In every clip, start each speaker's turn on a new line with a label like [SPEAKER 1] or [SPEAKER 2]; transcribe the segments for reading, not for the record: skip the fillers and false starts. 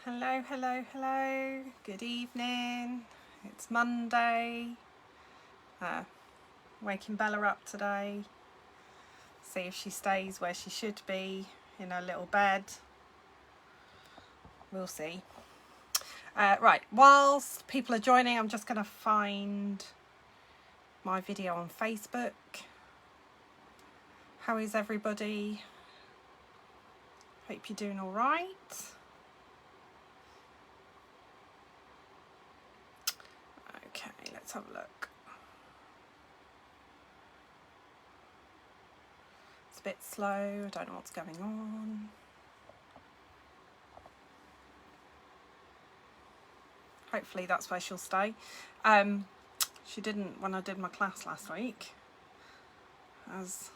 [SPEAKER 1] Hello, hello, hello. Good evening. It's Monday. Waking Bella up today. See if she stays where she should be in her little bed. We'll see. Right, whilst people are joining, I'm just going to find my video on Facebook. How is everybody? Hope you're doing all right. Okay, let's have a look. It's a bit slow. I don't know what's going on. Hopefully that's where she'll stay. She didn't when I did my class last week, as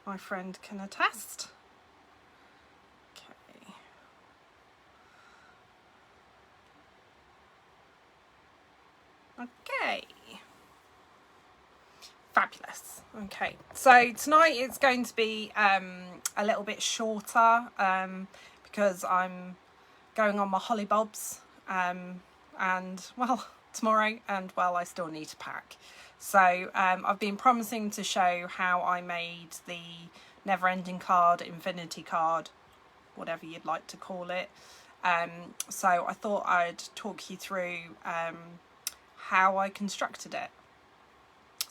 [SPEAKER 1] my friend can attest. Okay. Okay. Fabulous. Okay, so tonight it's going to be a little bit shorter because I'm going on my hollybobs and well tomorrow, and well I still need to pack. So I've been promising to show how I made the never ending card, infinity card, whatever you'd like to call it. So I thought I'd talk you through how I constructed it.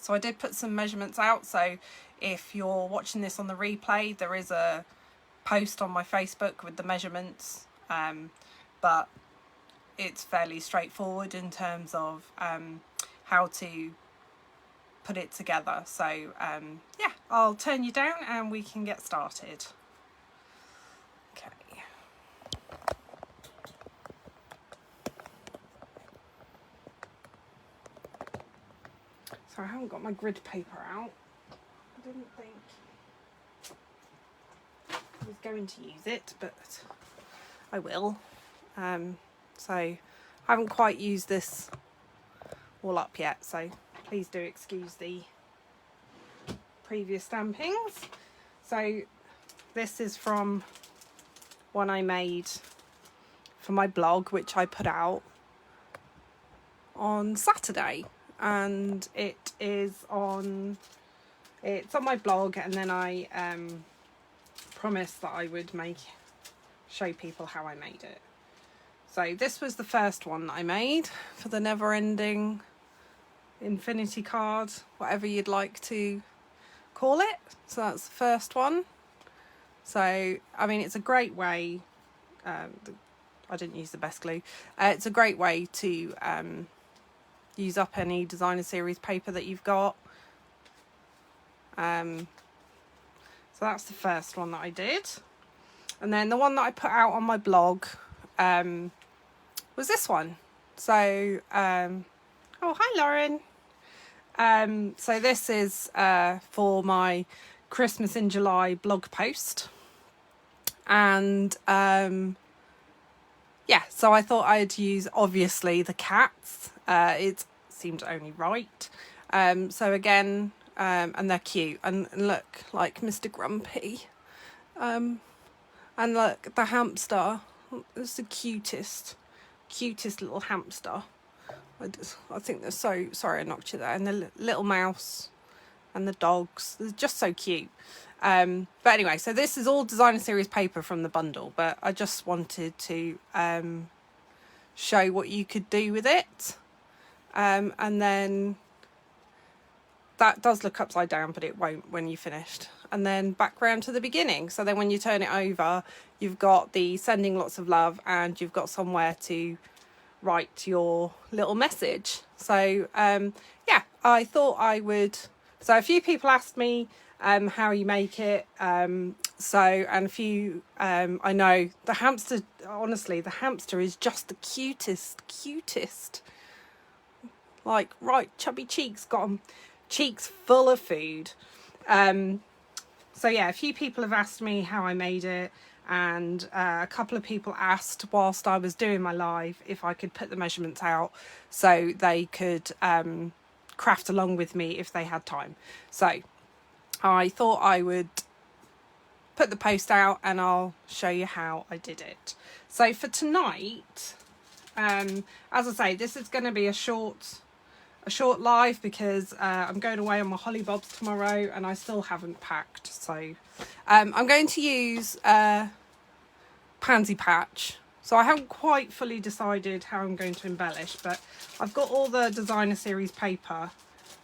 [SPEAKER 1] So I did put some measurements out, so if you're watching this on the replay, there is a post on my Facebook with the measurements, but it's fairly straightforward in terms of how to put it together. So yeah, I'll turn you down and we can get started. Okay. So I haven't got my grid paper out. I didn't think I was going to use it, but I will. So I haven't quite used this all up yet, so please do excuse the previous stampings. So this is from one I made for my blog, which I put out on Saturday, and it's on my blog, and then I promised that I would show people how I made it. So this was the first one that I made for the never ending infinity card, whatever you'd like to call it. So that's the first one. So I mean, it's a great way, I didn't use the best glue, it's a great way to use up any designer series paper that you've got. So that's the first one that I did, and then the one that I put out on my blog was this one. So oh, hi Lauren. So this is for my Christmas in July blog post, and yeah, so I thought I'd use obviously the cats. It seemed only right. So again, and they're cute, and look, like Mr. Grumpy, and look, the hamster. It's the cutest little hamster. I think they're so, sorry I knocked you there, and the little mouse and the dogs, they're just so cute. But anyway, so this is all designer series paper from the bundle, but I just wanted to show what you could do with it. And then that does look upside down, but it won't when you finished. And then back round to the beginning. So then when you turn it over, you've got the sending lots of love, and you've got somewhere to write your little message. So yeah, I thought I would. So a few people asked me how you make it. And a few, I know the hamster, honestly, the hamster is just the cutest. Like, right, chubby cheeks, got them cheeks full of food. So yeah, a few people have asked me how I made it, and a couple of people asked whilst I was doing my live if I could put the measurements out so they could craft along with me if they had time. So I thought I would put the post out and I'll show you how I did it. So for tonight, as I say, this is going to be a short live because I'm going away on my holly bobs tomorrow and I still haven't packed. So I'm going to use Pansy Patch. So I haven't quite fully decided how I'm going to embellish, but I've got all the designer series paper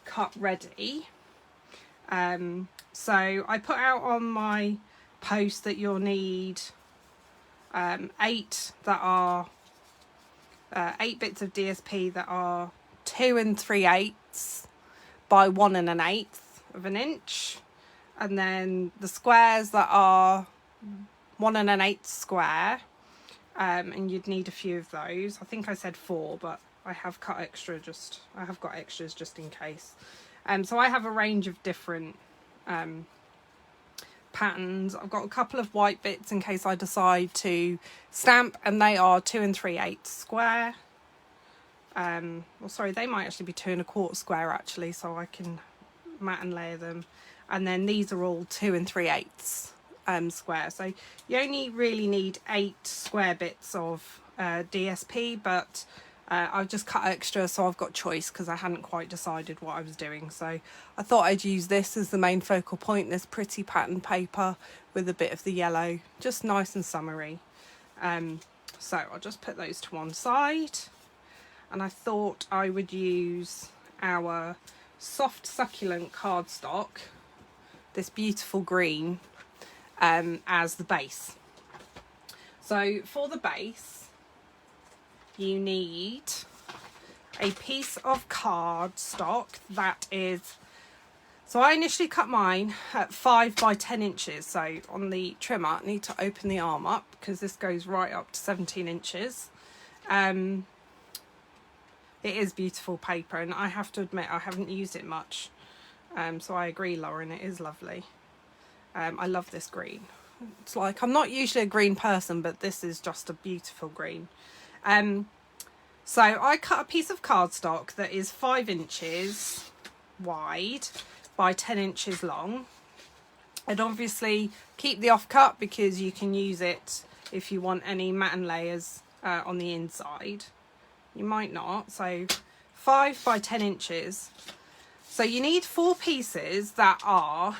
[SPEAKER 1] cut ready. So I put out on my post that you'll need 8 that are 8 bits of DSP that are 2 3/8 by 1 1/8 of an inch, and then the squares that are 1 1/8 square, and you'd need a few of those. I think I said 4, but I have got extras just in case. So I have a range of different patterns. I've got a couple of white bits in case I decide to stamp, and they are 2 3/8 square. Well, sorry, they might actually be 2 1/4 square actually, so I can mat and layer them. And then these are all 2 3/8 square. So you only really need 8 square bits of DSP, but I've just cut extra, so I've got choice because I hadn't quite decided what I was doing. So I thought I'd use this as the main focal point, this pretty pattern paper with a bit of the yellow, just nice and summery. So I'll just put those to one side, and I thought I would use our soft succulent cardstock, this beautiful green, as the base. So for the base, you need a piece of cardstock that is, so I initially cut mine at 5 by 10 inches. So on the trimmer, I need to open the arm up because this goes right up to 17 inches. It is beautiful paper, and I have to admit I haven't used it much. So I agree, Lauren, it is lovely. I love this green. It's like, I'm not usually a green person, but this is just a beautiful green. So I cut a piece of cardstock that is 5 inches wide by 10 inches long. And obviously keep the offcut because you can use it if you want any mat and layers on the inside. You might not. So 5 by 10 inches. So you need 4 pieces that are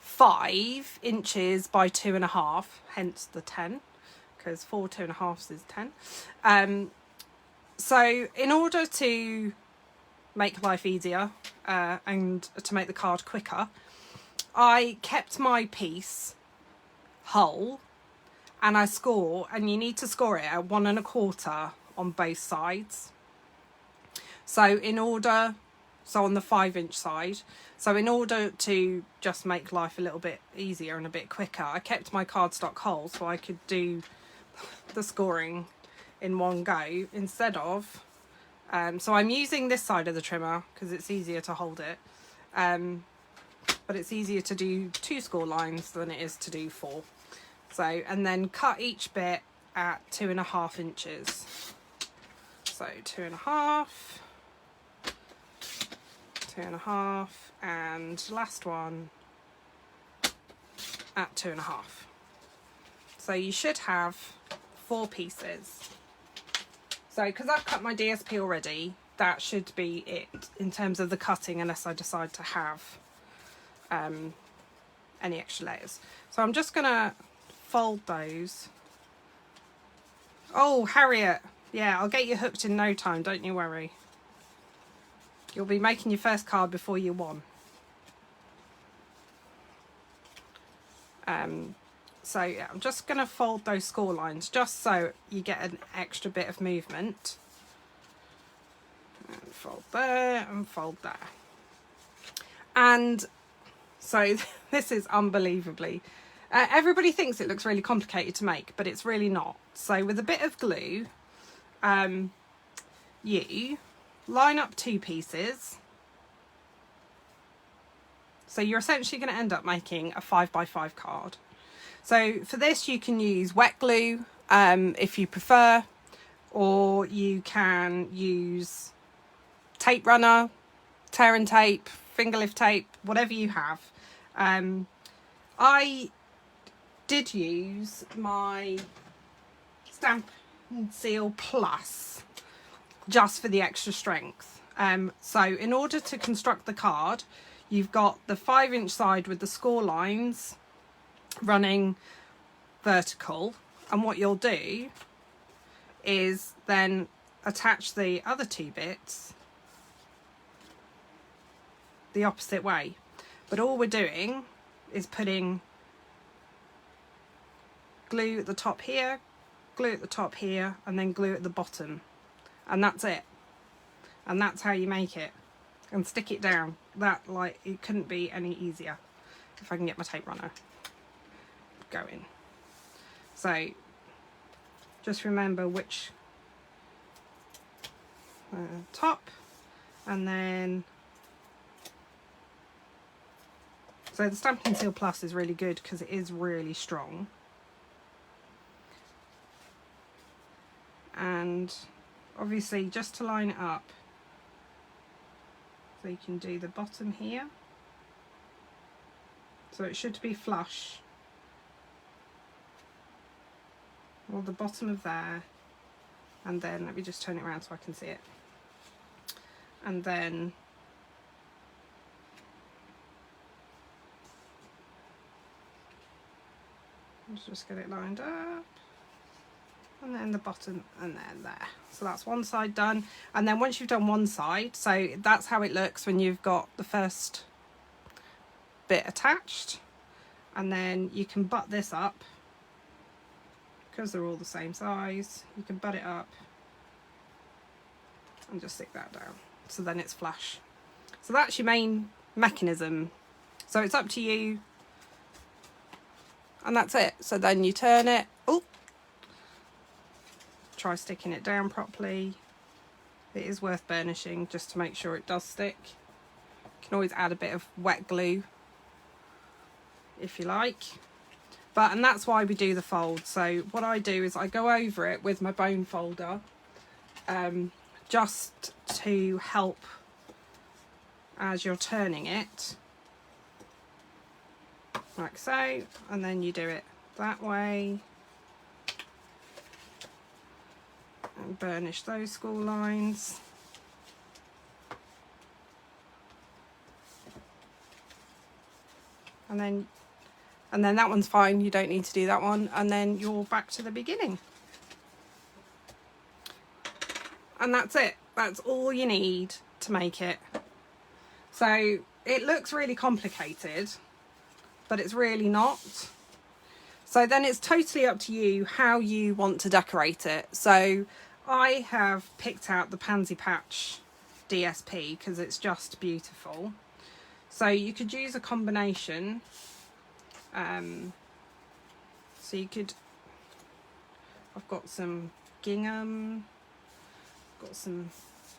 [SPEAKER 1] 5 inches by 2 1/2, hence the 10. Because 4 2 1/2 is 10. So in order to make life easier and to make the card quicker, I kept my piece whole, and I score, and you need to score it at 1 1/4 on both sides. So on the 5-inch side. So in order to just make life a little bit easier and a bit quicker, I kept my cardstock whole so I could do the scoring in one go instead of so I'm using this side of the trimmer because it's easier to hold it, but it's easier to do 2 score lines than it is to do 4. So, and then cut each bit at 2 1/2 inches. So 2 1/2, 2 1/2, and last one at 2 1/2. So you should have 4 pieces. So because I've cut my DSP already, that should be it in terms of the cutting, unless I decide to have any extra layers. So I'm just gonna fold those. Oh, Harriet, yeah, I'll get you hooked in no time, don't you worry. You'll be making your first card before you won. So yeah, I'm just going to fold those score lines just so you get an extra bit of movement. And fold there and fold there. And so this is unbelievably, everybody thinks it looks really complicated to make, but it's really not. So with a bit of glue, you line up 2 pieces. So you're essentially going to end up making a 5 by 5 card. So for this you can use wet glue if you prefer, or you can use tape runner, tear and tape, finger lift tape, whatever you have. I did use my Stamp and Seal Plus just for the extra strength. So in order to construct the card, you've got the 5-inch side with the score lines running vertical, and what you'll do is then attach the other 2 bits the opposite way. But all we're doing is putting glue at the top here, glue at the top here, and then glue at the bottom, and that's it. And that's how you make it, and stick it down. That, like, it couldn't be any easier. If I can get my tape runner going. So just remember which top, and then so the Stampin' Seal Plus is really good because it is really strong. And obviously just to line it up, so you can do the bottom here, so it should be flush, or the bottom of there, and then let me just turn it around so I can see it, and then let's just get it lined up, and then the bottom, and then there. So that's one side done. And then once you've done one side, so that's how it looks when you've got the first bit attached, and then you can butt this up because they're all the same size. You can butt it up and just stick that down, so then it's flush. So that's your main mechanism, so it's up to you, and that's it. So then you turn it. Oh, try sticking it down properly. It is worth burnishing just to make sure it does stick. You can always add a bit of wet glue if you like, and that's why we do the fold. So what I do is I go over it with my bone folder, just to help as you're turning it, like so, and then you do it that way and burnish those school lines. And then that one's fine, you don't need to do that one, and then you're back to the beginning. And that's it. That's all you need to make it. So it looks really complicated, but it's really not. So then it's totally up to you how you want to decorate it. So I have picked out the Pansy Patch DSP because it's just beautiful. So you could use a combination. So you could, I've got some gingham, got some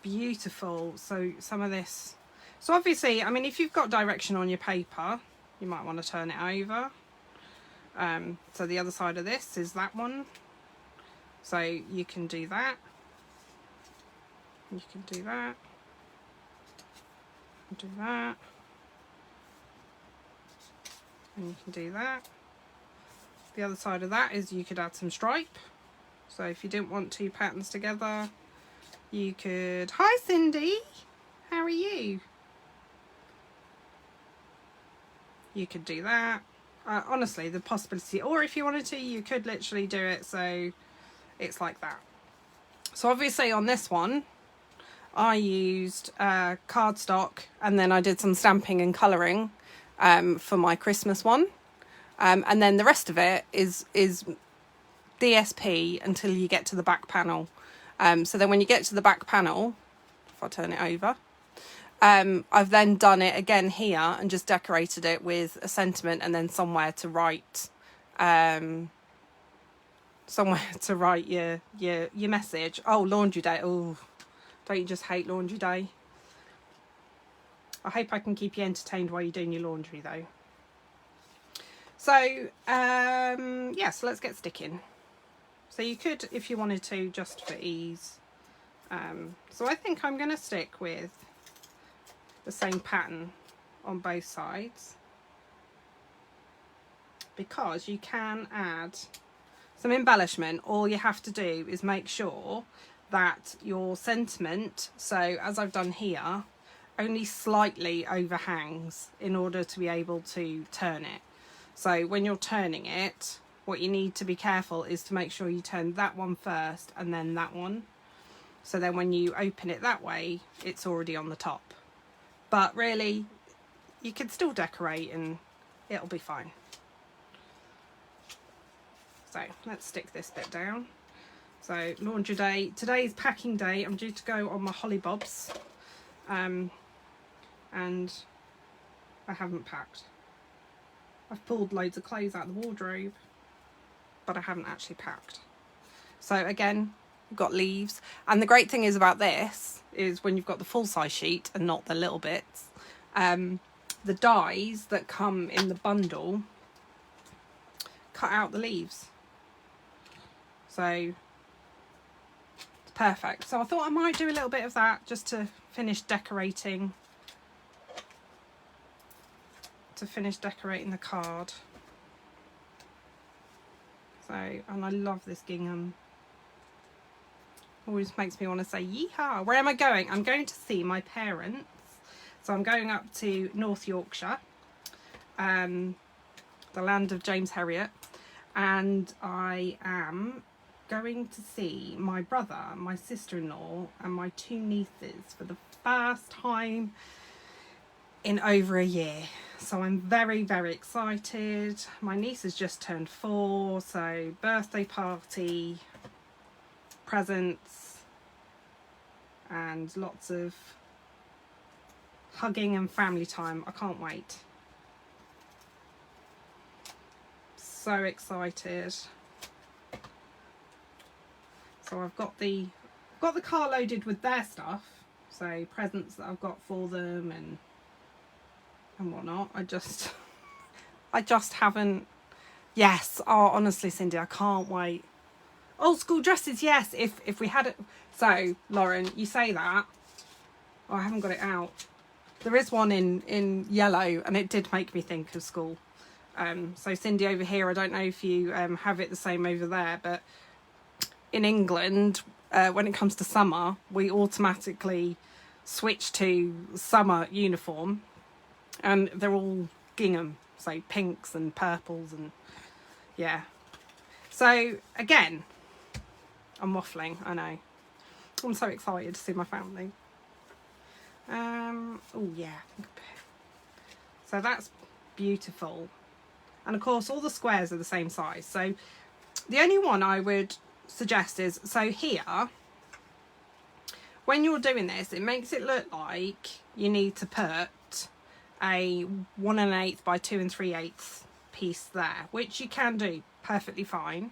[SPEAKER 1] beautiful, so some of this. So obviously, I mean, if you've got direction on your paper, you might want to turn it over. So the other side of this is that one. So you can do that. You can do that. Do that. And you can do that. The other side of that is you could add some stripe. So if you didn't want 2 patterns together, you could... Hi Cindy, how are you? You could do that. Honestly, the possibility, or if you wanted to, you could literally do it so it's like that. So obviously on this one, I used cardstock, and then I did some stamping and colouring for my Christmas one. And then the rest of it is DSP until you get to the back panel. So then when you get to the back panel, if I turn it over, I've then done it again here and just decorated it with a sentiment and then somewhere to write your message. Oh, laundry day. Oh, don't you just hate laundry day? I hope I can keep you entertained while you're doing your laundry though. So yeah, so let's get sticking. So you could, if you wanted to, just for ease. So I think I'm going to stick with the same pattern on both sides. because you can add some embellishment. All you have to do is make sure that your sentiment, so as I've done here, only slightly overhangs in order to be able to turn it. So when you're turning it, what you need to be careful is to make sure you turn that one first and then that one. So then when you open it that way, it's already on the top. But really, you can still decorate and it'll be fine. So let's stick this bit down. So laundry day. Today is packing day. I'm due to go on my holly bobs. And I haven't packed. I've pulled loads of clothes out of the wardrobe, but I haven't actually packed. So again, we've got leaves. And the great thing is about this is when you've got the full size sheet and not the little bits, the dies that come in the bundle cut out the leaves. So it's perfect. So I thought I might do a little bit of that just to finish decorating. The card. So, and I love this gingham. Always makes me want to say yeehaw. Where am I going? I'm going to see my parents. So I'm going up to North Yorkshire, the land of James Herriot, and I am going to see my brother, my sister-in-law and my 2 nieces for the first time in over a year. So I'm very, very excited. My niece has just turned 4, so birthday party, presents, and lots of hugging and family time. I can't wait. So excited. So I've got the car loaded with their stuff. So presents that I've got for them and whatnot. I just haven't. Yes. Oh, honestly, Cindy, I can't wait. Old school dresses. Yes. If we had it. So Lauren, you say that. Oh, I haven't got it out. There is one in yellow, and it did make me think of school. So Cindy over here, I don't know if you have it the same over there, but in England, when it comes to summer, we automatically switch to summer uniform. And they're all gingham, so pinks and purples and yeah. So again, I'm waffling, I know. I'm so excited to see my family. Oh yeah. So that's beautiful. And of course all the squares are the same size. So the only one I would suggest is, so here, when you're doing this, it makes it look like you need to put a 1 1/8 by 2 3/8 piece there, which you can do perfectly fine.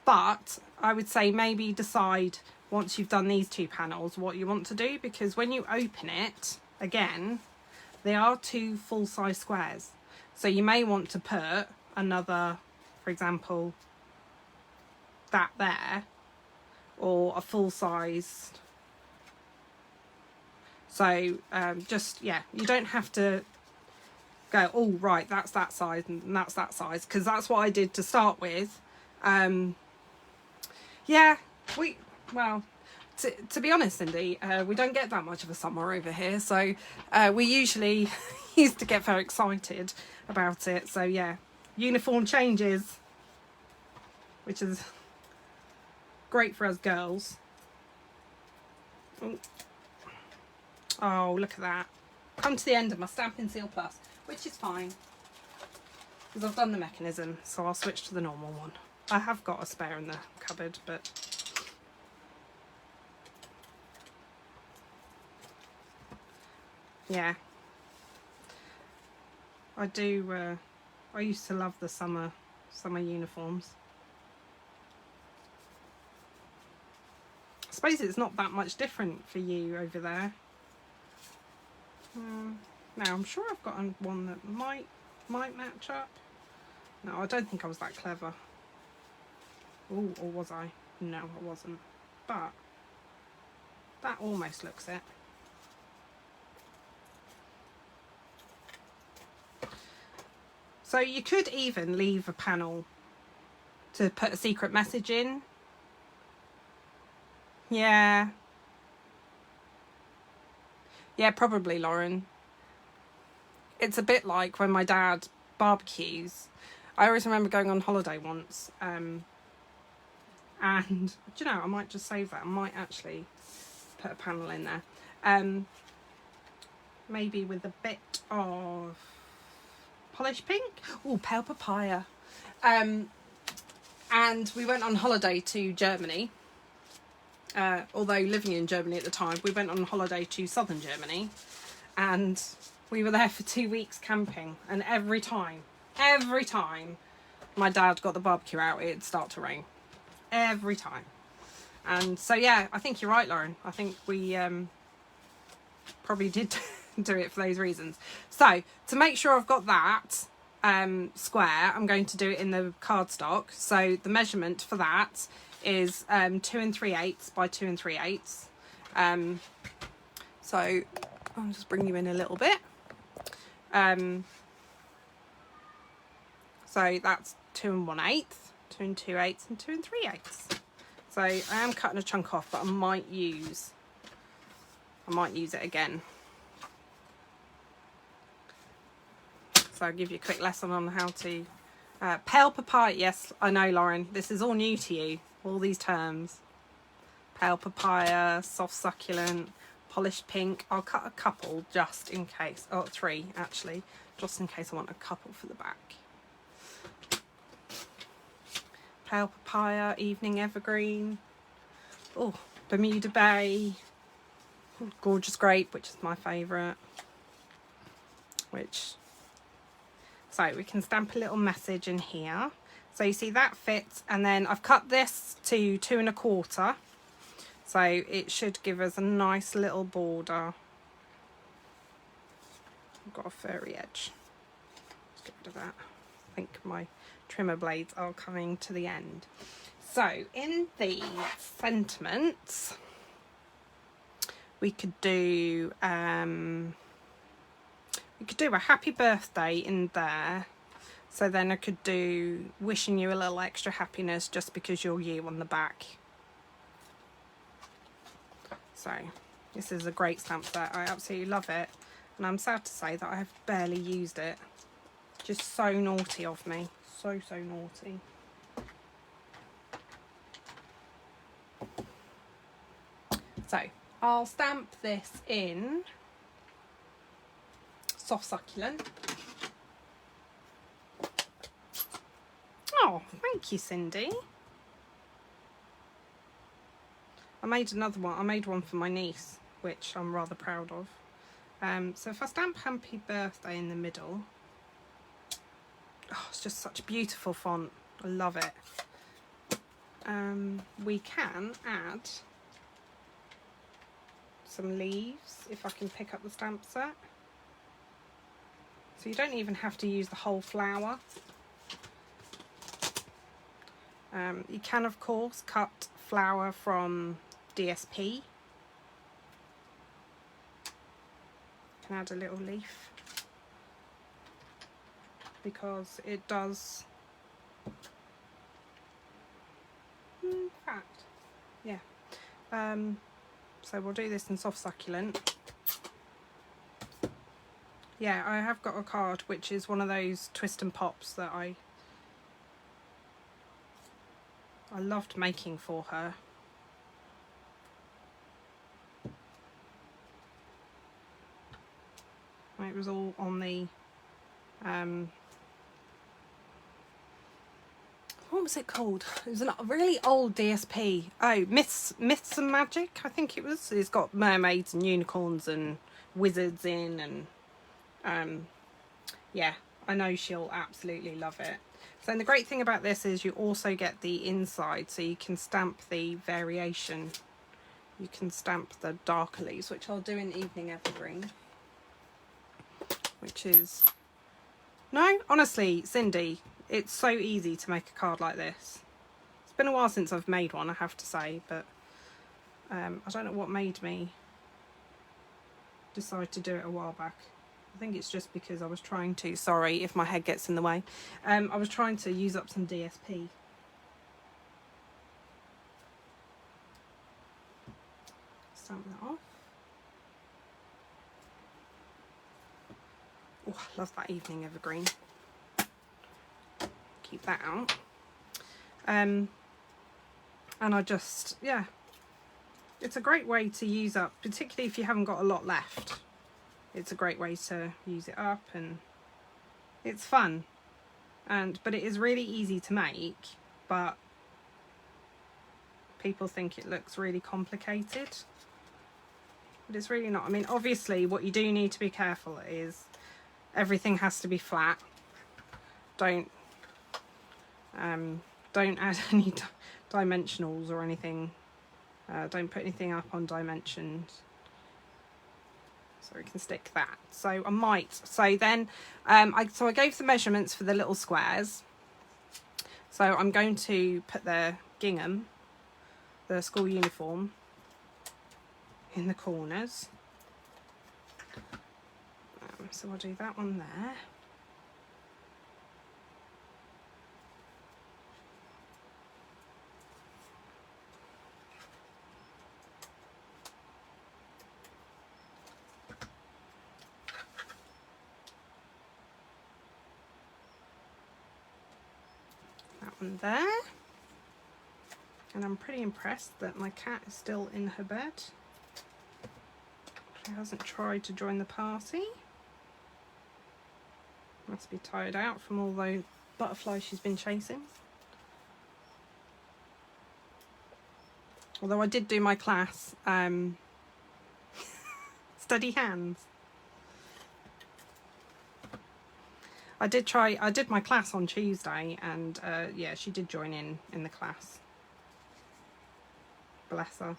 [SPEAKER 1] But I would say maybe decide once you've done these 2 panels what you want to do, because when you open it again, they are 2 full-size squares. So you may want to put another, for example, that there, or a full-size. So just, yeah, you don't have to go, oh, right, that's that size and that's that size, because that's what I did to start with. Yeah, well, to be honest, Cindy, we don't get that much of a summer over here, so we usually used to get very excited about it. So yeah, uniform changes, which is great for us girls. Oh, look at that. Come to the end of my Stampin' Seal Plus, which is fine, because I've done the mechanism, so I'll switch to the normal one. I have got a spare in the cupboard, but yeah. I do, I used to love the summer uniforms. I suppose it's not that much different for you over there. Now I'm sure I've got one that might match up. No, I don't think I was that clever. Ooh, or was I? No, I wasn't. But that almost looks it. So you could even leave a panel to put a secret message in. Yeah. Yeah, probably, Lauren. It's a bit like when my dad barbecues. I always remember going on holiday once, and do you know, I might just save that. I might actually put a panel in there. Maybe with a bit of polished pink. Oh, pale papaya. And we went on holiday to Germany. Although living in Germany at the time, we went on holiday to southern Germany, and we were there for 2 weeks camping, and every time my dad got the barbecue out, it'd start to rain. Every time. And so, yeah, I think you're right, Lauren. I think we probably did do it for those reasons. So, to make sure I've got that square, I'm going to do it in the cardstock. So, the measurement for that is 2 3/8 by 2 3/8. So, I'll just bring you in a little bit. So that's 2 1/8, 2 2/8, and 2 3/8. So I am cutting a chunk off, but I might use it again. So I'll give you a quick lesson on how to pale papaya. Yes, I know, Lauren. This is all new to you. All these terms. Pale papaya, soft succulent, polished pink. I'll cut a couple just in case. Oh, 3 actually, just in case I want a couple for the back. Pale papaya, evening evergreen. Oh, Bermuda Bay. Gorgeous grape, which is my favourite. So we can stamp a little message in here. So you see that fits, and then I've cut this to 2 1/4. So it should give us a nice little border. I've got a furry edge. Let's get rid of that. I think my trimmer blades are coming to the end. So in the sentiments, we could do a happy birthday in there. So then I could do wishing you a little extra happiness just because you're you on the back. So this is a great stamp set. I absolutely love it, and I'm sad to say that I have barely used it. Just so naughty of me. So naughty. So I'll stamp this in soft succulent. Oh, thank you, Cindy. I made another one. I made one for my niece, which I'm rather proud of. So if I stamp Happy Birthday in the middle, oh, it's just such a beautiful font. I love it. We can add some leaves if I can pick up the stamp set. So you don't even have to use the whole flower. You can, of course, cut flower from DSP. You can add a little leaf because it does. In fact, yeah. So we'll do this in soft succulent. Yeah, I have got a card which is one of those twist and pops that I loved making for her. It was all on the what was it called? It was a really old DSP. Oh, Myths and Magic, I think it was. It's got mermaids and unicorns and wizards in, and yeah, I know she'll absolutely love it. So and the great thing about this is you also get the inside, so you can stamp the variation. You can stamp the darker leaves, which I'll do in Evening Evergreen. Which is... No, honestly, Cindy, it's so easy to make a card like this. It's been a while since I've made one, I have to say, but I don't know what made me decide to do it a while back. I think it's just because I was trying to, sorry if my head gets in the way, I was trying to use up some DSP. Stamp that off. Oh, I love that evening evergreen. Keep that out. And I just, yeah, it's a great way to use up, particularly if you haven't got a lot left. It's a great way to use it up, and it's fun. But it is really easy to make, but people think it looks really complicated. But it's really not. I mean, obviously what you do need to be careful is everything has to be flat. Don't add any dimensionals or anything. Don't put anything up on dimensions. So we can stick that. So I might. So then, I gave the measurements for the little squares. So I'm going to put the gingham, the school uniform, in the corners. So I'll do that one there. That one there. And I'm pretty impressed that my cat is still in her bed. She hasn't tried to join the party. Must be tired out from all those butterflies she's been chasing. Although I did do my class, steady hands. I did my class on Tuesday, and yeah, she did join in the class. Bless her.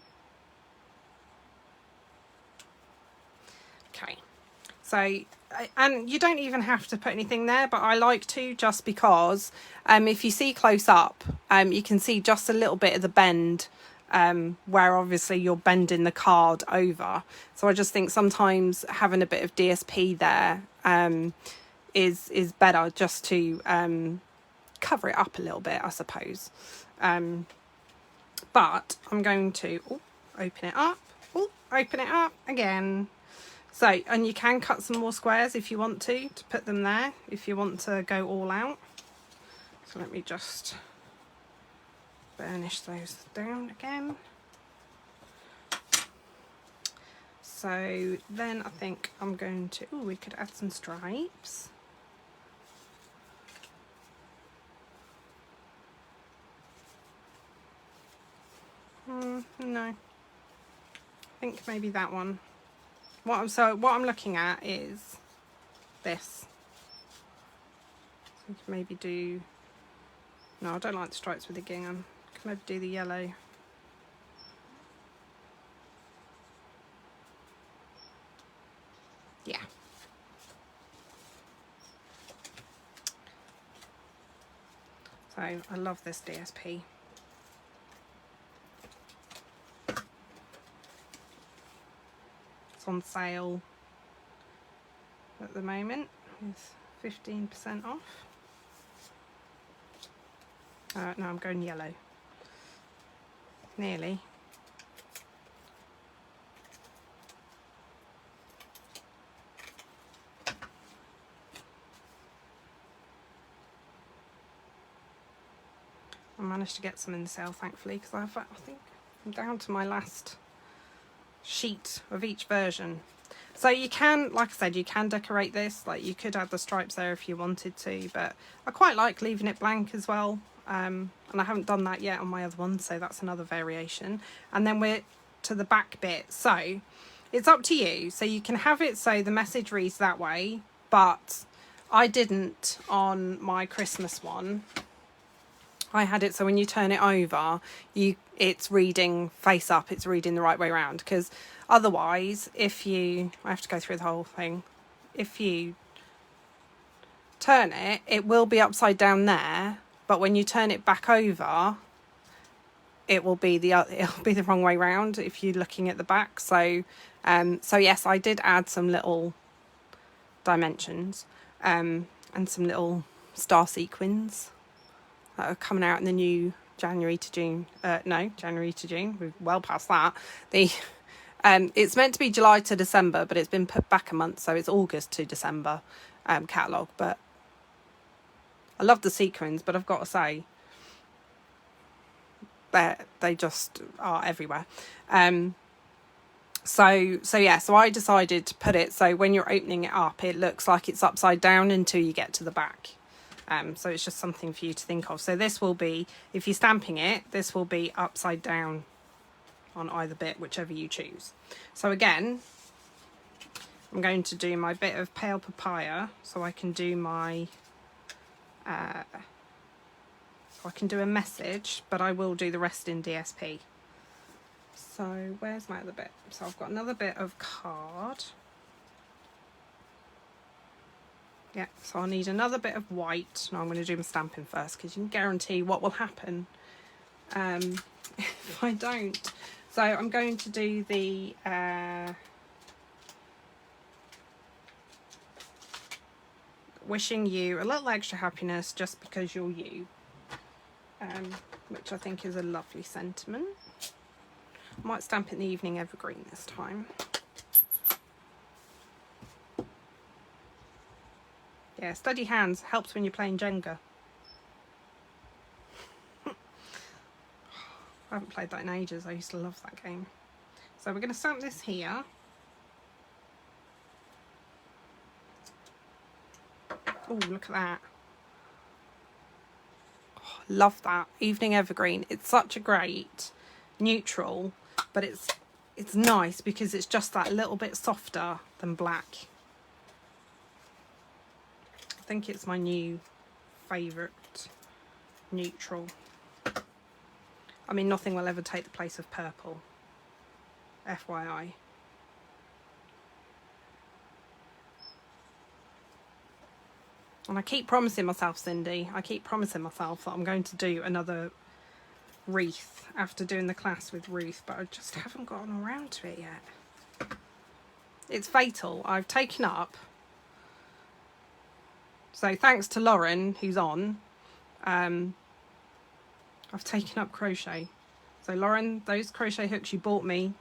[SPEAKER 1] Okay, so, and you don't even have to put anything there, but I like to, just because if you see close up, you can see just a little bit of the bend, where obviously you're bending the card over. So I just think sometimes having a bit of DSP there is better, just to cover it up a little bit, I suppose. But I'm going to open it up, open it up again. So, and you can cut some more squares if you want to put them there, if you want to go all out. So let me just burnish those down again. So then I think I'm going to, we could add some stripes. No, I think maybe that one. What I'm looking at is this. So maybe do. No, I don't like the stripes with the gingham. Can maybe do the yellow. Yeah. So I love this DSP. On sale at the moment with 15% off. No, I'm going yellow. Nearly. I managed to get some in the sale, thankfully, because I think I'm down to my last sheet of each version. So you can, like I said, you can decorate this, like you could add the stripes there if you wanted to, but I quite like leaving it blank as well, and I haven't done that yet on my other one, so that's another variation. And then we're to the back bit, so it's up to you. So you can have it so the message reads that way, but I didn't on my Christmas one. I had it so when you turn it over, it's reading face up, it's reading the right way around, because otherwise, I have to go through the whole thing, if you turn it, it will be upside down there, but when you turn it back over, it'll be the wrong way round if you're looking at the back. So yes, I did add some little dimensions, and some little star sequins that are coming out in the new January to June. January to June. We're well past that. It's meant to be July to December, but it's been put back a month, so it's August to December catalogue. But I love the sequins, but I've got to say, they just are everywhere. So I decided to put it so when you're opening it up, it looks like it's upside down until you get to the back. So it's just something for you to think of. So this will be, if you're stamping it, this will be upside down on either bit, whichever you choose. So again, I'm going to do my bit of pale papaya so I can do my I can do a message, but I will do the rest in DSP. So where's my other bit? So I've got another bit of card. Yeah, so I'll need another bit of white. Now I'm going to do my stamping first, because you can guarantee what will happen if I don't. So I'm going to do the wishing you a little extra happiness just because you're you, which I think is a lovely sentiment. I might stamp it in the evening evergreen this time. Yeah, steady hands helps when you're playing Jenga. I haven't played that in ages. I used to love that game. So we're going to stamp this here. Oh, look at that. Oh, love that. Evening evergreen. It's such a great neutral, but it's nice because it's just that little bit softer than black. I think it's my new favourite neutral. I mean, nothing will ever take the place of purple, FYI. And I keep promising myself, Cindy, I keep promising myself that I'm going to do another wreath after doing the class with Ruth, but I just haven't gotten around to it yet. It's fatal. I've taken up, so thanks to Lauren, who's on, I've taken up crochet. So Lauren, those crochet hooks you bought me,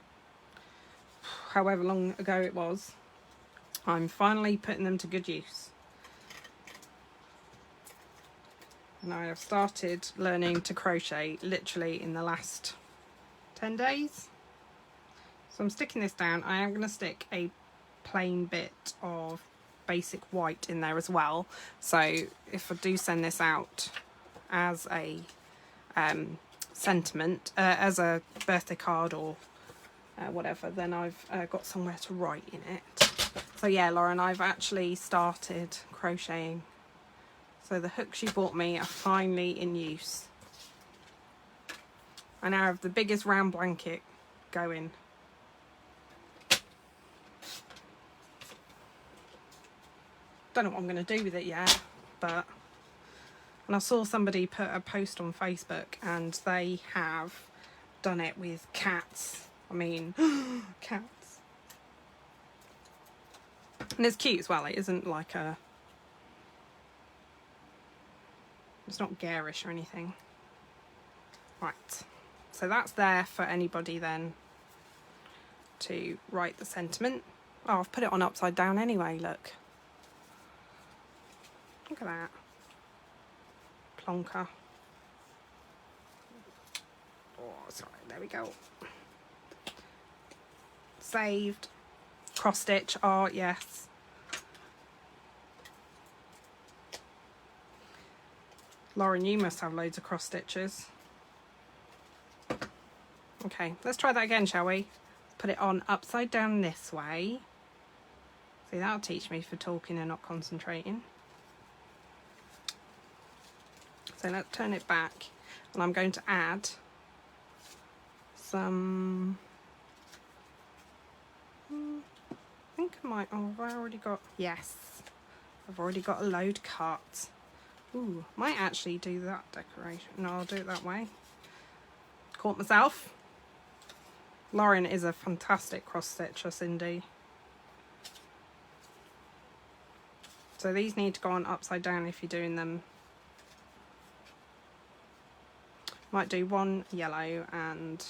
[SPEAKER 1] however long ago it was, I'm finally putting them to good use. And I have started learning to crochet literally in the last 10 days. So I'm sticking this down. I am going to stick a plain bit of basic white in there as well. So if I do send this out as a sentiment, as a birthday card or whatever, then I've got somewhere to write in it. So yeah, Lauren, I've actually started crocheting. So the hooks you bought me are finally in use. I now have the biggest round blanket going. Don't know what I'm going to do with it yet, but... And I saw somebody put a post on Facebook and they have done it with cats. I mean, cats. And it's cute as well. It isn't like a... It's not garish or anything. Right. So that's there for anybody then to write the sentiment. Oh, I've put it on upside down anyway, look. Look at that. Plonker. Oh, sorry, there we go. Saved. Cross stitch art, yes. Lauren, you must have loads of cross stitches. Okay, let's try that again, shall we? Put it on upside down this way. See, that'll teach me for talking and not concentrating. So let's turn it back, and I'm going to add some... I think I might... Oh, have I already got... Yes, I've already got a load cut. Ooh, might actually do that decoration. No, I'll do it that way. Caught myself. Lauren is a fantastic cross stitcher, Cindy. So these need to go on upside down if you're doing them. Might do one yellow and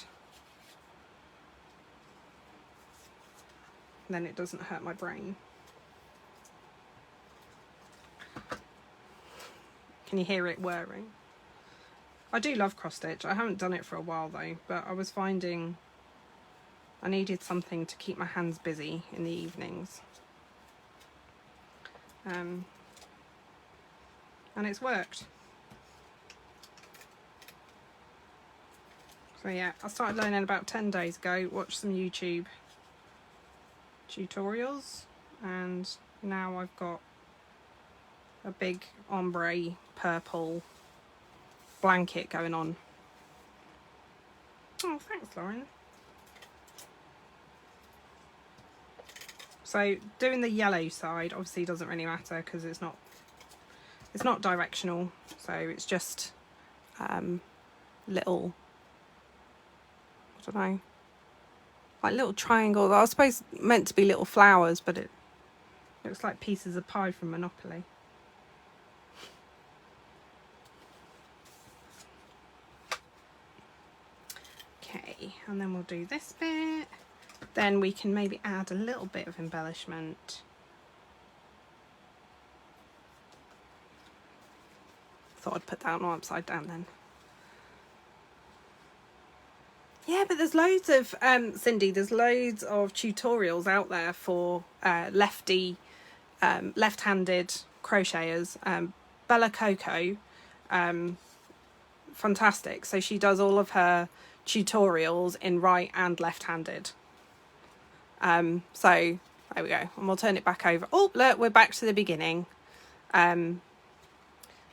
[SPEAKER 1] then it doesn't hurt my brain. Can you hear it whirring? I do love cross stitch. I haven't done it for a while though, but I was finding I needed something to keep my hands busy in the evenings. And it's worked. So yeah, I started learning about 10 days ago, watched some YouTube tutorials, and now I've got a big ombre purple blanket going on. Oh, thanks, Lauren. So doing the yellow side obviously doesn't really matter because it's not directional, so it's just little, I don't know, like little triangles. I suppose meant to be little flowers, but it looks like pieces of pie from Monopoly. Okay, and then we'll do this bit. Then we can maybe add a little bit of embellishment. Thought I'd put that on upside down then. Yeah, but there's loads of, Cindy, there's loads of tutorials out there for left-handed crocheters. Bella Coco, fantastic. So she does all of her tutorials in right and left-handed. So there we go, and we'll turn it back over. Oh, look, we're back to the beginning. So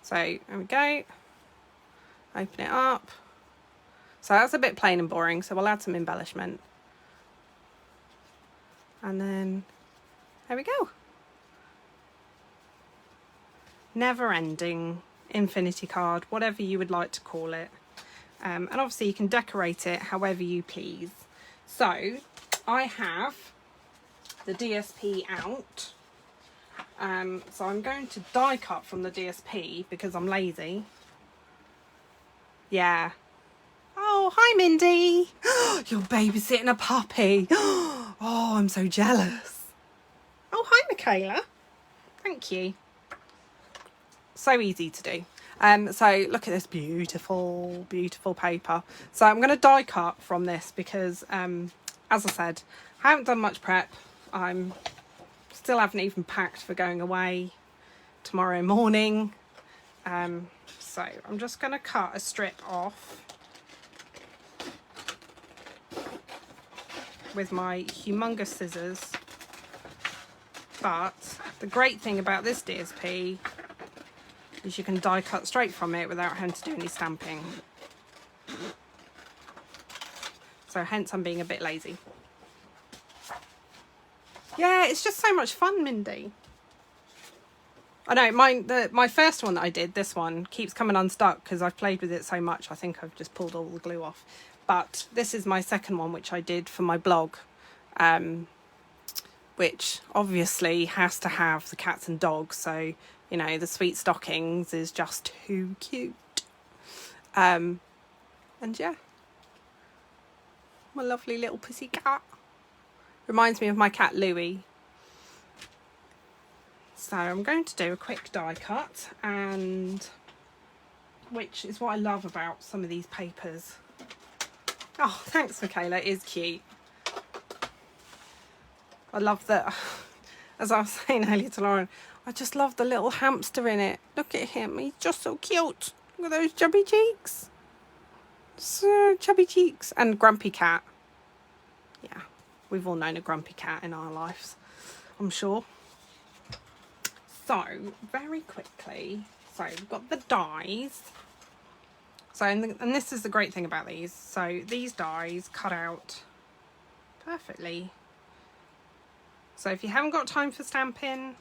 [SPEAKER 1] there we go. Open it up. So that's a bit plain and boring, so we'll add some embellishment. And then, there we go. Never ending infinity card, whatever you would like to call it. And obviously you can decorate it however you please. So I have the DSP out. So I'm going to die cut from the DSP because I'm lazy. Yeah. Oh, hi Mindy. You're babysitting a puppy. Oh, I'm so jealous. Oh, hi Michaela. Thank you. So easy to do. So look at this beautiful, beautiful paper. So I'm going to die cut from this because, as I said, I haven't done much prep. I'm still haven't even packed for going away tomorrow morning. So I'm just going to cut a strip off with my humongous scissors. But the great thing about this DSP is you can die cut straight from it without having to do any stamping. So hence I'm being a bit lazy. Yeah, it's just so much fun, Mindy. I know, my first one that I did, this one, keeps coming unstuck because I've played with it so much. I think I've just pulled all the glue off. But this is my second one, which I did for my blog, which obviously has to have the cats and dogs. So, you know, the sweet stockings is just too cute. And yeah, my lovely little pussy cat. Reminds me of my cat Louie. So I'm going to do a quick die cut, and which is what I love about some of these papers. Oh, thanks, Michaela. It is cute. I love that. As I was saying earlier to Lauren, I just love the little hamster in it. Look at him. He's just so cute. Look at those chubby cheeks. So chubby cheeks. And grumpy cat. Yeah, we've all known a grumpy cat in our lives, I'm sure. So, very quickly. So, we've got the dies. So, and this is the great thing about these. So, these dies cut out perfectly. So, if you haven't got time for stamping,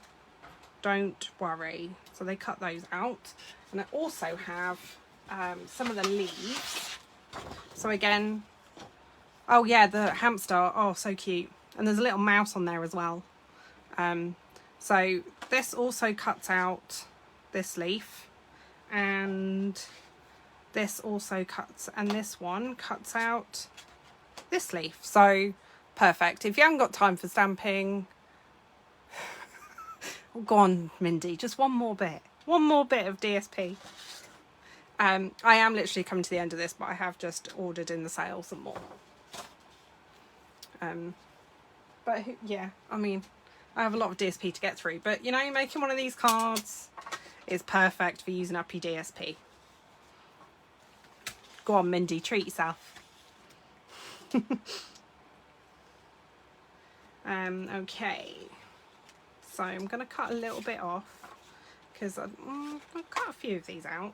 [SPEAKER 1] don't worry. So, they cut those out. And I also have some of the leaves. So, again, oh yeah, the hamster. Oh, so cute. And there's a little mouse on there as well. So, this also cuts out this leaf, and this also cuts, and this one cuts out this leaf. So perfect. If you haven't got time for stamping, oh, go on, Mindy, just one more bit of DSP. I am literally coming to the end of this, but I have just ordered in the sale some more. But yeah, I mean, I have a lot of DSP to get through, but you know, making one of these cards is perfect for using up your DSP. Go on, Mindy, treat yourself. Okay, so I'm going to cut a little bit off because I'll cut a few of these out,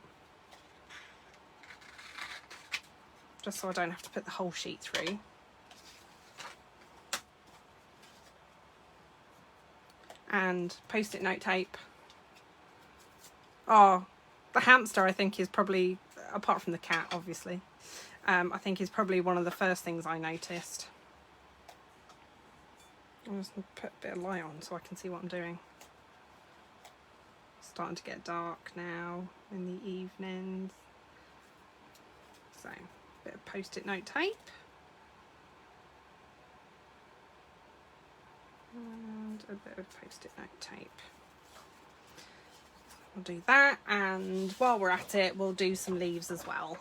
[SPEAKER 1] just so I don't have to put the whole sheet through. And post-it note tape. Oh, the hamster I think is probably, apart from the cat obviously, I think is probably one of the first things I noticed. I'm just going to put a bit of light on so I can see what I'm doing. It's starting to get dark now in the evenings. So, a bit of post-it note tape. And a bit of post-it note tape. We'll do that, and while we're at it, we'll do some leaves as well.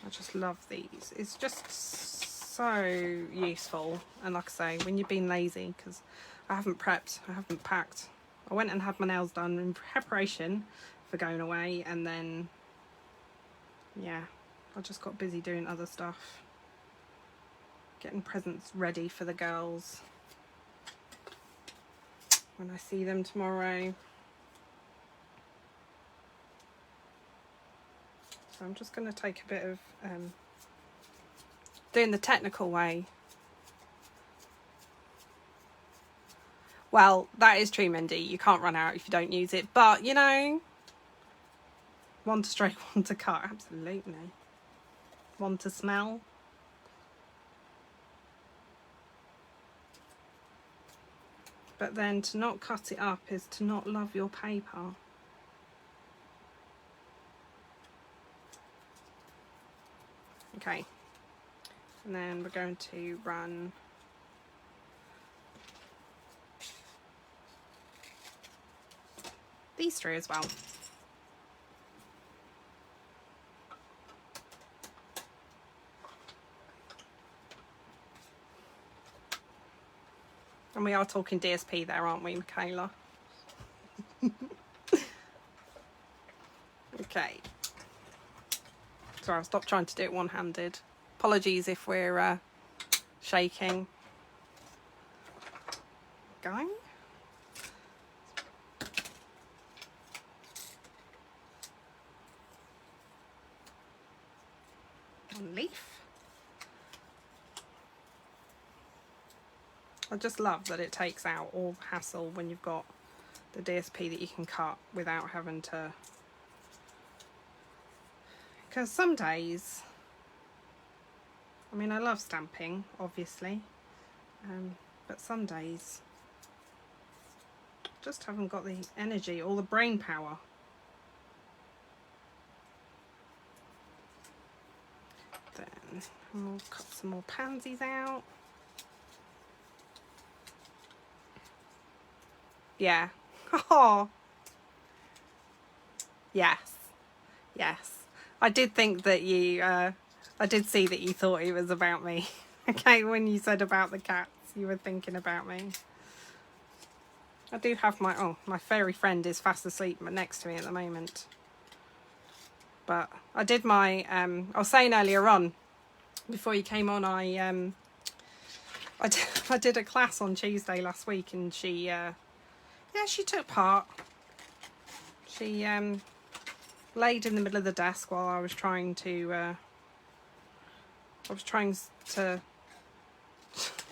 [SPEAKER 1] I just love these. It's just so useful, and like I say, when you've been lazy, because I haven't prepped, I haven't packed. I went and had my nails done in preparation for going away, and then yeah, I just got busy doing other stuff, getting presents ready for the girls when I see them tomorrow. So I'm just going to take a bit of doing the technical way. Well, that is true, Mindy. You can't run out if you don't use it. But, you know, one to stroke, one to cut. Absolutely. One to smell. But then to not cut it up is to not love your paper. Okay. And then we're going to run these through as well. And we are talking DSP there, aren't we, Michaela? Okay. Sorry, I'll stop trying to do it one-handed. Apologies if we're shaking. Going. One leaf. I just love that it takes out all the hassle when you've got the DSP that you can cut without having to, because some days, I mean, I love stamping obviously, but some days just haven't got the energy or the brain power. Then we'll cut some more pansies out. Yeah. Oh. Yes. Yes. I did think that you, I did see that you thought it was about me. Okay, when you said about the cats, you were thinking about me. I do have my, my fairy friend is fast asleep next to me at the moment. But I did my, I was saying earlier on, before you came on, I did a class on Tuesday last week, and she, yeah, she took part. She laid in the middle of the desk while I was trying to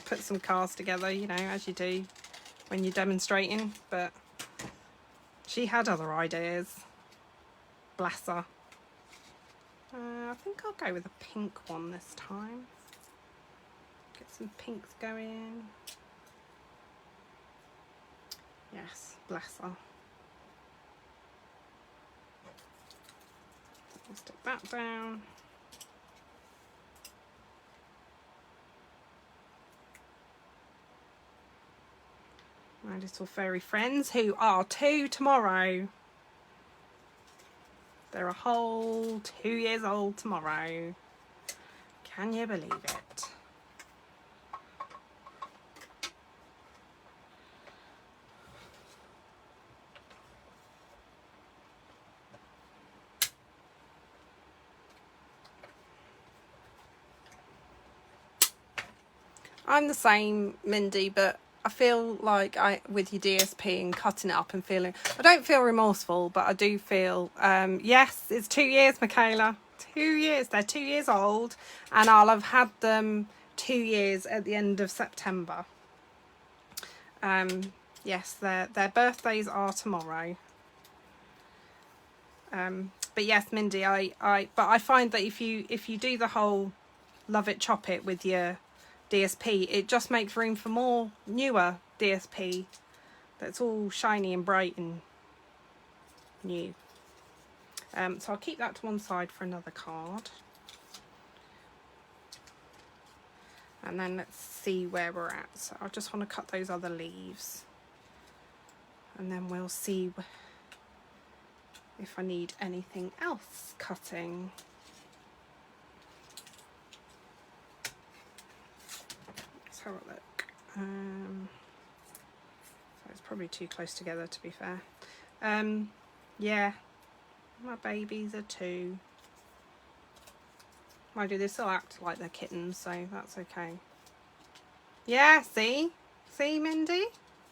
[SPEAKER 1] put some cards together, you know, as you do when you're demonstrating. But She had other ideas. Bless her. I think I'll go with a pink one this time. Get some pinks going. Yes, bless her. I'll stick that down. My little furry friends, who are 2 tomorrow. They're a whole 2 years old tomorrow. Can you believe it? I'm the same, Mindy, but I feel like with your DSP and cutting it up and feeling, I don't feel remorseful, but I do feel, yes, it's 2 years, Michaela. 2 years. They're 2 years old, and I'll have had them 2 years at the end of September. Yes, their birthdays are tomorrow. But yes, Mindy, but I find that if you do the whole love it, chop it with your DSP, it just makes room for more newer DSP that's all shiny and bright and new. So I'll keep that to one side for another card. And then let's see where we're at. So I just want to cut those other leaves. And then we'll see if I need anything else cutting. Let's have a look. So it's probably too close together, to be fair. Yeah, my babies are 2. Mind you, they still act like they're kittens, so that's okay. Yeah, see, Mindy,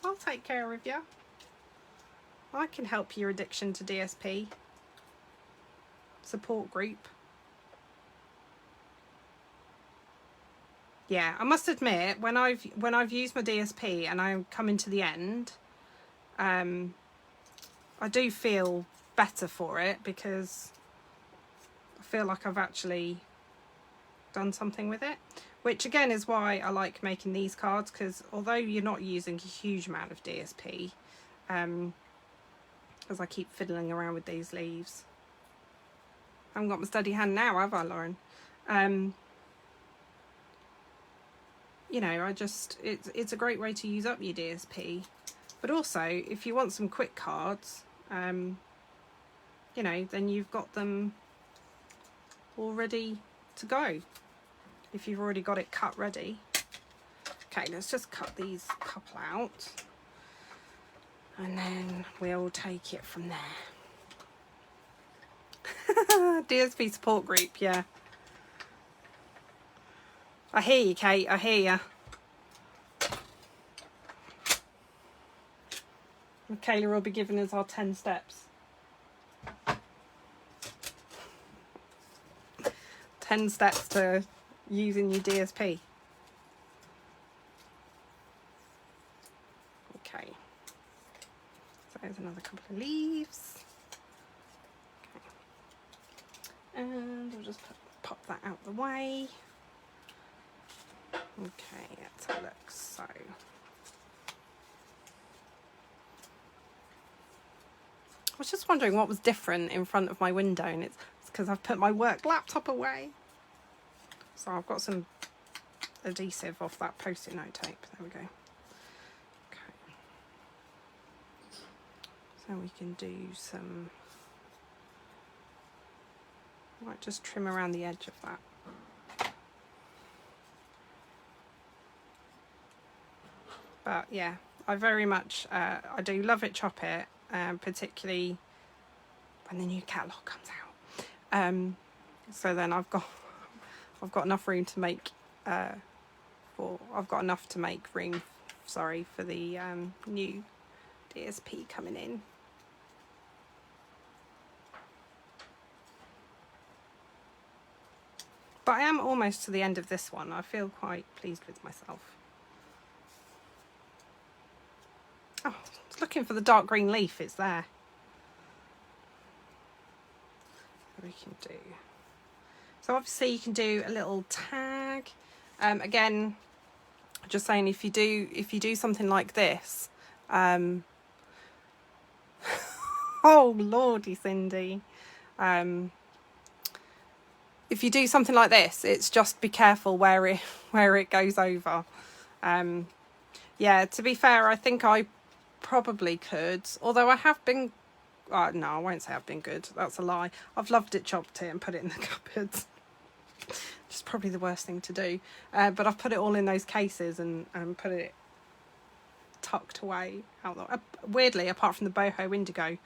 [SPEAKER 1] I'll take care of you. I can help your addiction to DSP. Support group. Yeah, I must admit, when I've used my DSP and I'm coming to the end, I do feel better for it, because I feel like I've actually done something with it, which again is why I like making these cards, because although you're not using a huge amount of DSP, as I keep fiddling around with these leaves. I haven't got my steady hand now, have I, Lauren? You know, it's a great way to use up your DSP, but also if you want some quick cards, you know, then you've got them all ready to go if you've already got it cut ready. Okay, let's just cut these couple out, and then we'll take it from there. DSP support group, yeah. I hear you, Kate, I hear you. Michaela will be giving us our 10 steps. 10 steps to using your DSP. Okay. So there's another couple of leaves. Okay. And we'll just pop that out the way. Okay, let's have a look. So, I was just wondering what was different in front of my window, and it's because I've put my work laptop away. So I've got some adhesive off that post-it note tape. There we go. Okay. So we can do some, might just trim around the edge of that. But yeah, I very much, I do love it, chop it, particularly when the new catalogue comes out. So then I've got enough room to make, I've got enough to make room, sorry, for the new DSP coming in. But I am almost to the end of this one. I feel quite pleased with myself. Oh, I was looking for the dark green leaf, it's there. we can do. So obviously you can do a little tag. Again, just saying, if you do something like this, oh lordy Cindy, if you do something like this, it's just be careful where it goes over. Yeah, to be fair, I think I probably could, although I have been, no, I won't say I've been good, that's a lie. I've loved it, chopped it and put it in the cupboards. Which is probably the worst thing to do, but I've put it all in those cases and put it tucked away out there. Weirdly, apart from the boho indigo,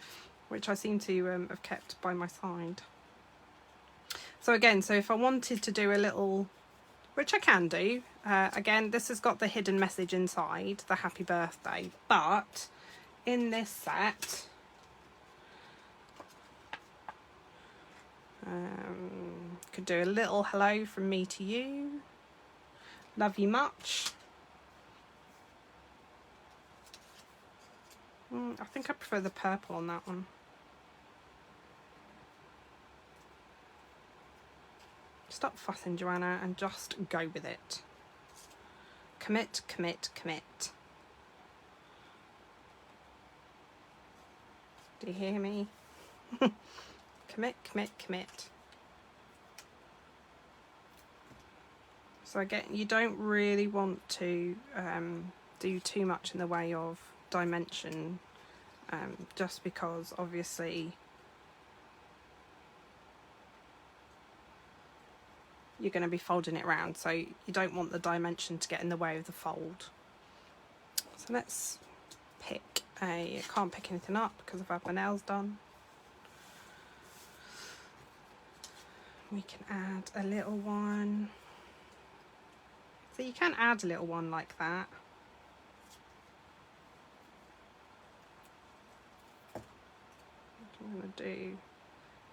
[SPEAKER 1] which I seem to have kept by my side. So again, so if I wanted to do a little, which I can do, again, this has got the hidden message inside, the happy birthday, but in this set, could do a little hello from me to you, love you much. I think I prefer the purple on that one. Stop fussing, Joanna, and just go with it. Commit, commit, commit. Do you hear me? Commit, commit, commit. So again, you don't really want to do too much in the way of dimension, just because obviously you're going to be folding it around, so you don't want the dimension to get in the way of the fold. So let's pick I can't pick anything up because I've had my nails done. We can add a little one. So you can add a little one like that. I'm going to do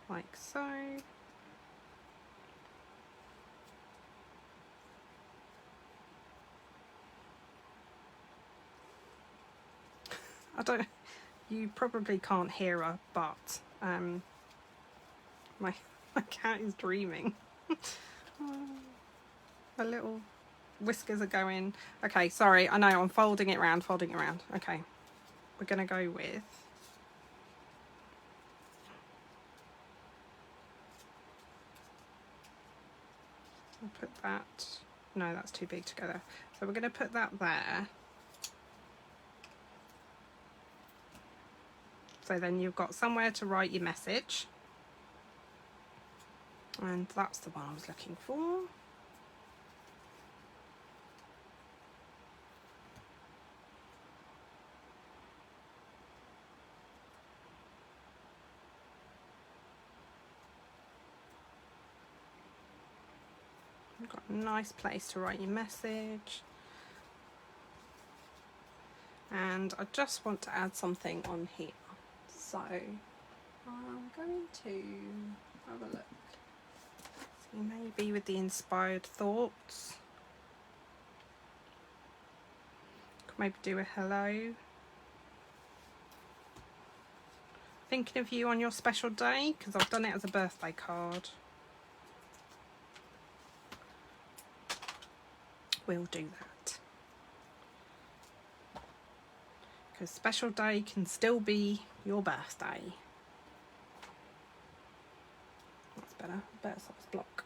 [SPEAKER 1] like so. You probably can't hear her, but my cat is dreaming. Her little whiskers are going. Okay, sorry, I know, I'm folding it around. Okay, we're gonna go with I'll put that, no, that's too big together. So we're gonna put that there. So then you've got somewhere to write your message. And that's the one I was looking for. You've got a nice place to write your message. And I just want to add something on here. So I'm going to have a look. So maybe with the inspired thoughts. Could maybe do a hello. Thinking of you on your special day, because I've done it as a birthday card. We'll do that. Because special day can still be your birthday. That's better, better size block.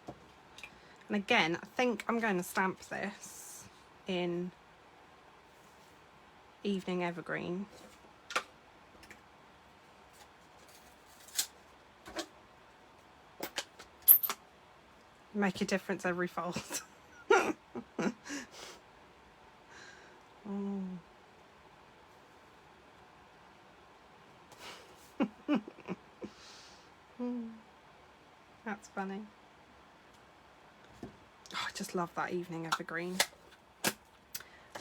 [SPEAKER 1] And again, I think I'm going to stamp this in Evening Evergreen. Make a difference every fold. That's funny. Oh, I just love that Evening Evergreen.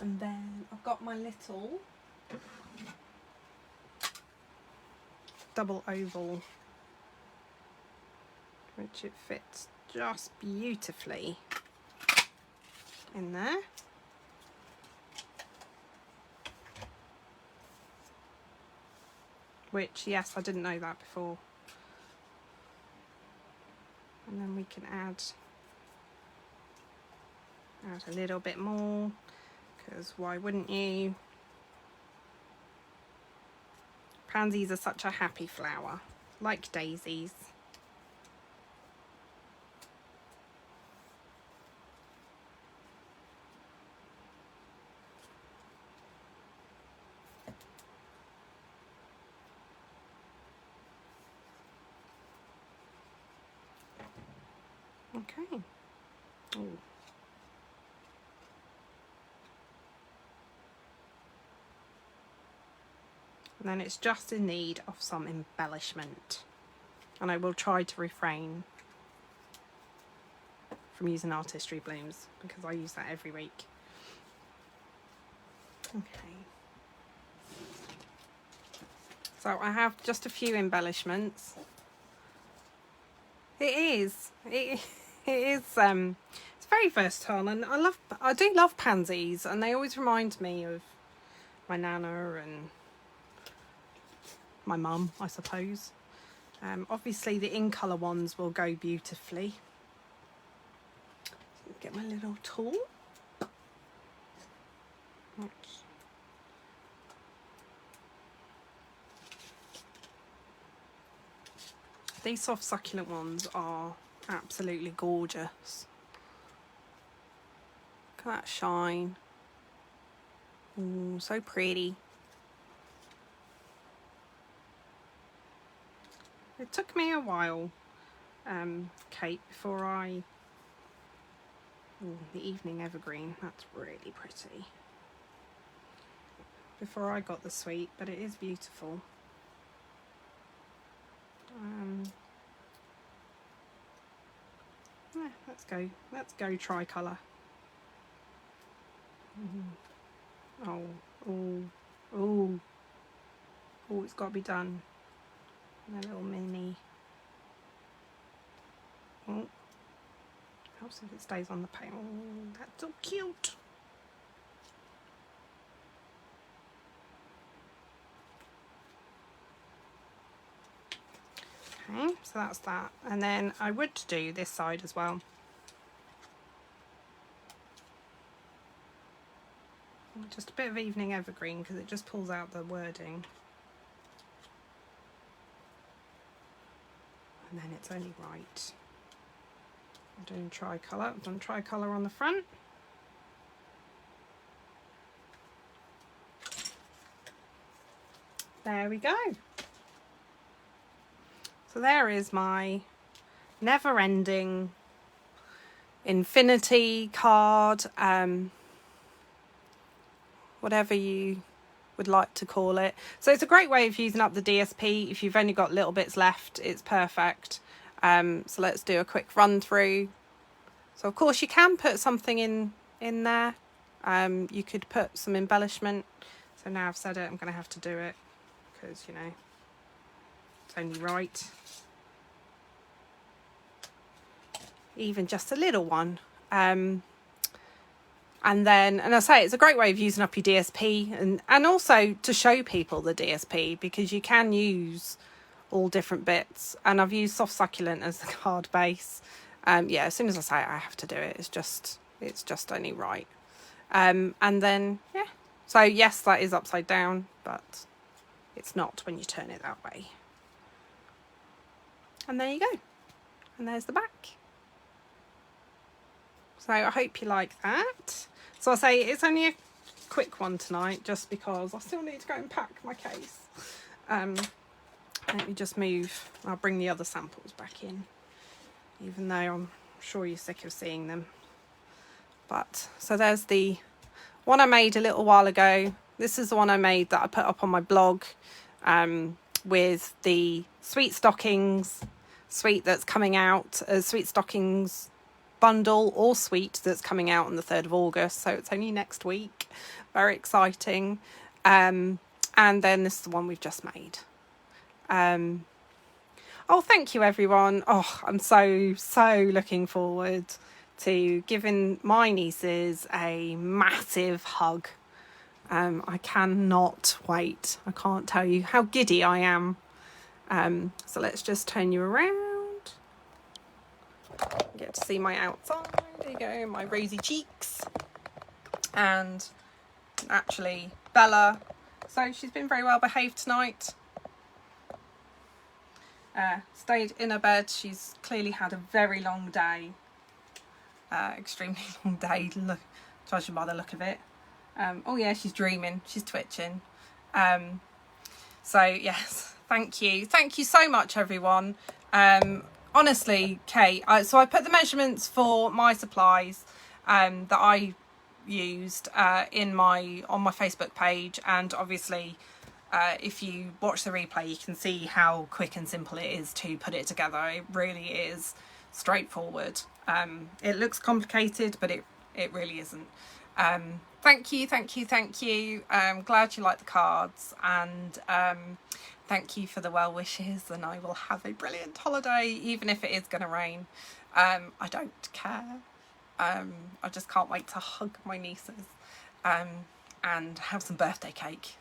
[SPEAKER 1] And then I've got my little double oval, which it fits just beautifully in there. Which, yes, I didn't know that before. And then we can add a little bit more, because why wouldn't you? Pansies are such a happy flower, like daisies. Okay. Ooh. And then it's just in need of some embellishment. And I will try to refrain from using artistry blooms because I use that every week. Okay. So I have just a few embellishments. It is. It is. It's very versatile, and I do love pansies, and they always remind me of my nana and my mum, I suppose. Obviously the in colour ones will go beautifully. Get my little tool. These soft succulent ones are absolutely gorgeous. Look at that shine. Ooh, so pretty. It took me a while, Kate, before I... Ooh, the evening evergreen, that's really pretty. Before I got the sweet, but it is beautiful. Yeah, let's go tricolour. Oh, it's got to be done. And a little mini. Oh, helps if it stays on the paint. Oh, that's so cute. Okay, so that's that. And then I would do this side as well. Just a bit of evening evergreen because it just pulls out the wording. And then it's only right. I'm doing tricolour. I've done tricolour on the front. There we go. So there is my never-ending infinity card, whatever you would like to call it. So it's a great way of using up the DSP. If you've only got little bits left, it's perfect. So let's do a quick run through. So of course you can put something in there. You could put some embellishment. So now I've said it, I'm going to have to do it because, you know, it's only right. Even just a little one. And I say it's a great way of using up your DSP and also to show people the DSP because you can use all different bits. And I've used soft succulent as the card base. Yeah, as soon as I say it, I have to do it. It's just only right. And then, yeah. So yes, that is upside down, but it's not when you turn it that way. And there you go. And there's the back. So I hope you like that. So I say it's only a quick one tonight just because I still need to go and pack my case. Let me just move. I'll bring the other samples back in, even though I'm sure you're sick of seeing them. But so there's the one I made a little while ago. This is the one I made that I put up on my blog with the Sweet Stockings suite that's coming out, Sweet Stockings bundle or suite that's coming out on the 3rd of August. So it's only next week. Very exciting. And then this is the one we've just made. Oh, thank you everyone. Oh, I'm so looking forward to giving my nieces a massive hug. I cannot wait. I can't tell you how giddy I am. So let's just turn you around. You get to see my outside. There you go, my rosy cheeks. And actually Bella, so she's been very well behaved tonight. Stayed in her bed. She's clearly had a very long day, extremely long day, judging by the look of it. Oh yeah, she's dreaming, she's twitching. So yes, thank you so much, everyone. Honestly, Kate, so I put the measurements for my supplies that I used on my Facebook page, and obviously if you watch the replay you can see how quick and simple it is to put it together. It really is straightforward. It looks complicated, but it really isn't. Thank you. I'm glad you like the cards, and thank you for the well wishes, and I will have a brilliant holiday even if it is going to rain. I don't care. I just can't wait to hug my nieces and have some birthday cake.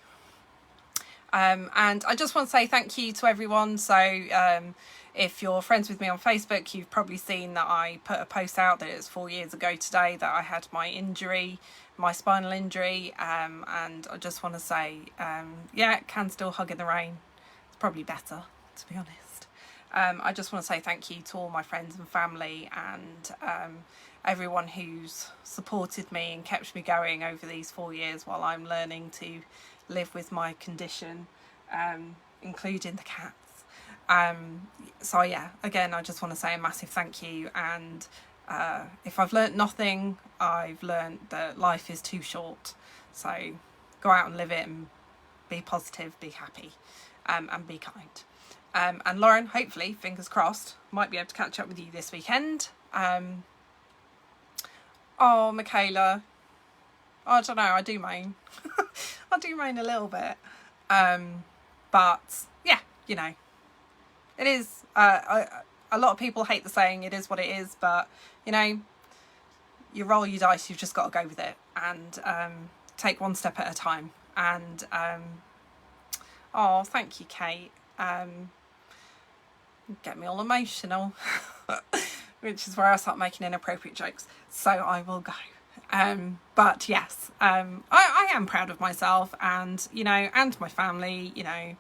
[SPEAKER 1] And I just want to say thank you to everyone. So if you're friends with me on Facebook, you've probably seen that I put a post out that it's 4 years ago today that I had my injury, my spinal injury, and I just want to say, yeah, can still hug in the rain. It's probably better, to be honest. I just want to say thank you to all my friends and family, and everyone who's supported me and kept me going over these 4 years while I'm learning to live with my condition, including the cats. So yeah, again, I just want to say a massive thank you, and if I've learnt nothing, I've learnt that life is too short. So go out and live it, and be positive, be happy, and be kind. And Lauren, hopefully, fingers crossed, might be able to catch up with you this weekend. Oh, Michaela, I don't know, I do moan. I do moan a little bit. But yeah, you know, it is, a lot of people hate the saying, it is what it is, but you know, you roll your dice, you've just got to go with it, and take one step at a time. And oh, thank you, Kate. Get me all emotional, which is where I start making inappropriate jokes, so I will go. But yes, I am proud of myself, and you know, and my family. You know,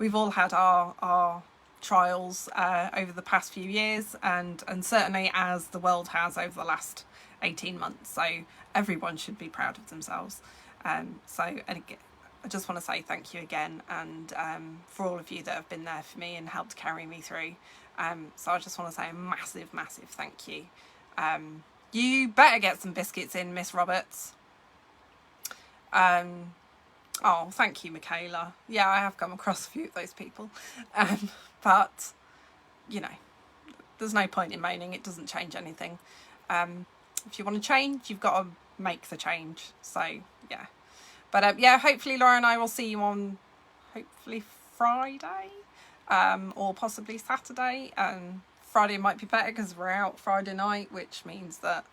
[SPEAKER 1] we've all had our trials over the past few years, and certainly as the world has over the last 18 months, so everyone should be proud of themselves. So, and again, I just want to say thank you again, and for all of you that have been there for me and helped carry me through. So I just want to say a massive thank you. You better get some biscuits in, Miss Roberts. Oh, thank you, Michaela. Yeah, I have come across a few of those people. But, you know, there's no point in moaning. It doesn't change anything. If you want to change, you've got to make the change. So, yeah. But, yeah, hopefully, Laura and I will see you on, hopefully, Friday. Or possibly Saturday. Friday might be better because we're out Friday night, which means that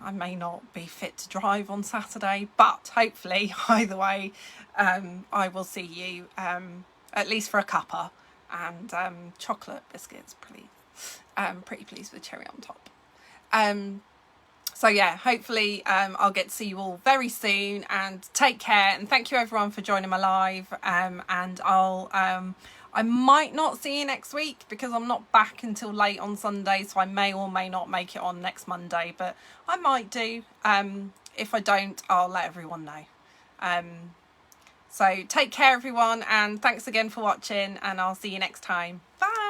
[SPEAKER 1] I may not be fit to drive on Saturday, but hopefully either way, I will see you at least for a cuppa and chocolate biscuits, please. Pretty please with cherry on top. So yeah, hopefully I'll get to see you all very soon, and take care, and thank you everyone for joining my live, and I might not see you next week because I'm not back until late on Sunday, so I may or may not make it on next Monday, but I might do. If I don't, I'll let everyone know. So take care everyone, and thanks again for watching, and I'll see you next time. Bye.